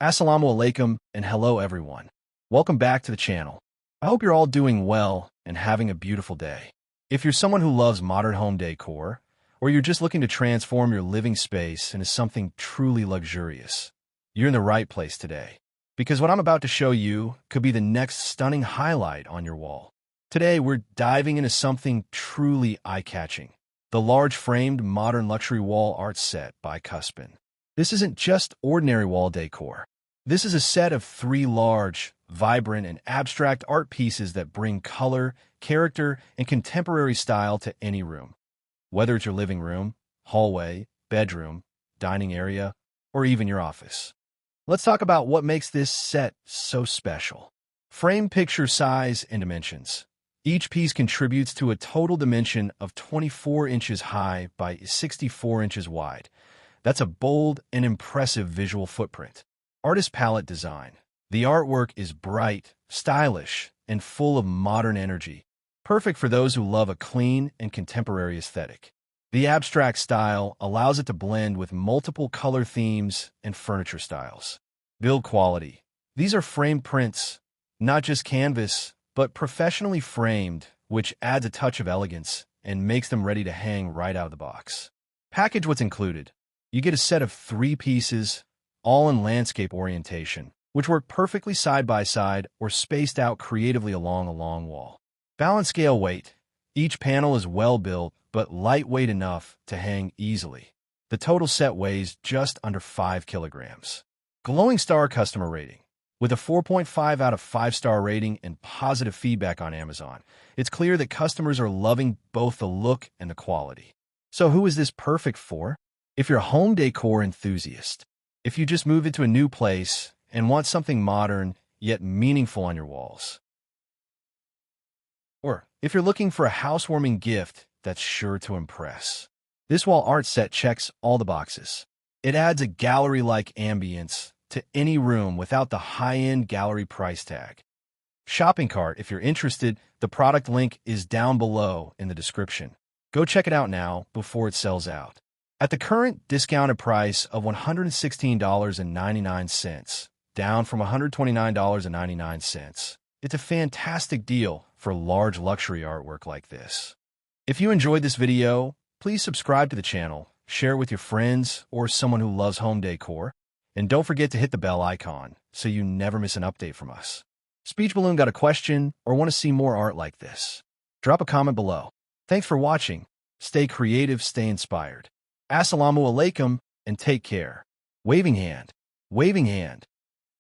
Assalamu alaikum and hello everyone. Welcome back to the channel. I hope you're all doing well and having a beautiful day. If you're someone who loves modern home decor, or you're just looking to transform your living space into something truly luxurious, you're in the right place today. Because what I'm about to show you could be the next stunning highlight on your wall. Today, we're diving into something truly eye-catching. The large framed modern luxury wall art set by Cuspin. This isn't just ordinary wall decor. This is a set of 3 large, vibrant, and abstract art pieces that bring color, character, and contemporary style to any room. Whether it's your living room, hallway, bedroom, dining area, or even your office. Let's talk about what makes this set so special. Frame picture size and dimensions. Each piece contributes to a total dimension of 24 inches high by 64 inches wide. That's a bold and impressive visual footprint. Artist palette design. The artwork is bright, stylish, and full of modern energy, perfect for those who love a clean and contemporary aesthetic. The abstract style allows it to blend with multiple color themes and furniture styles. Build quality. These are framed prints, not just canvas, but professionally framed, which adds a touch of elegance and makes them ready to hang right out of the box. Package what's included. You get a set of 3 pieces, all in landscape orientation, which work perfectly side by side or spaced out creatively along a long wall. Balance scale weight. Each panel is well built, but lightweight enough to hang easily. The total set weighs just under 5 kilograms. Glowing star customer rating. With a 4.5 out of 5-star rating and positive feedback on Amazon, it's clear that customers are loving both the look and the quality. So who is this perfect for? If you're a home decor enthusiast, if you just moved into a new place and want something modern yet meaningful on your walls, or if you're looking for a housewarming gift that's sure to impress, this wall art set checks all the boxes. It adds a gallery-like ambience to any room without the high-end gallery price tag. Shopping cart. If you're interested, the product link is down below in the description. Go check it out now before it sells out. At the current discounted price of $116.99, down from $129.99, it's a fantastic deal for large luxury artwork like this. If you enjoyed this video, please subscribe to the channel, share it with your friends or someone who loves home decor, and don't forget to hit the bell icon so you never miss an update from us. Speech Balloon got a question or want to see more art like this? Drop a comment below. Thanks for watching. Stay creative, stay inspired. Assalamu alaikum and take care. Waving hand. Waving hand.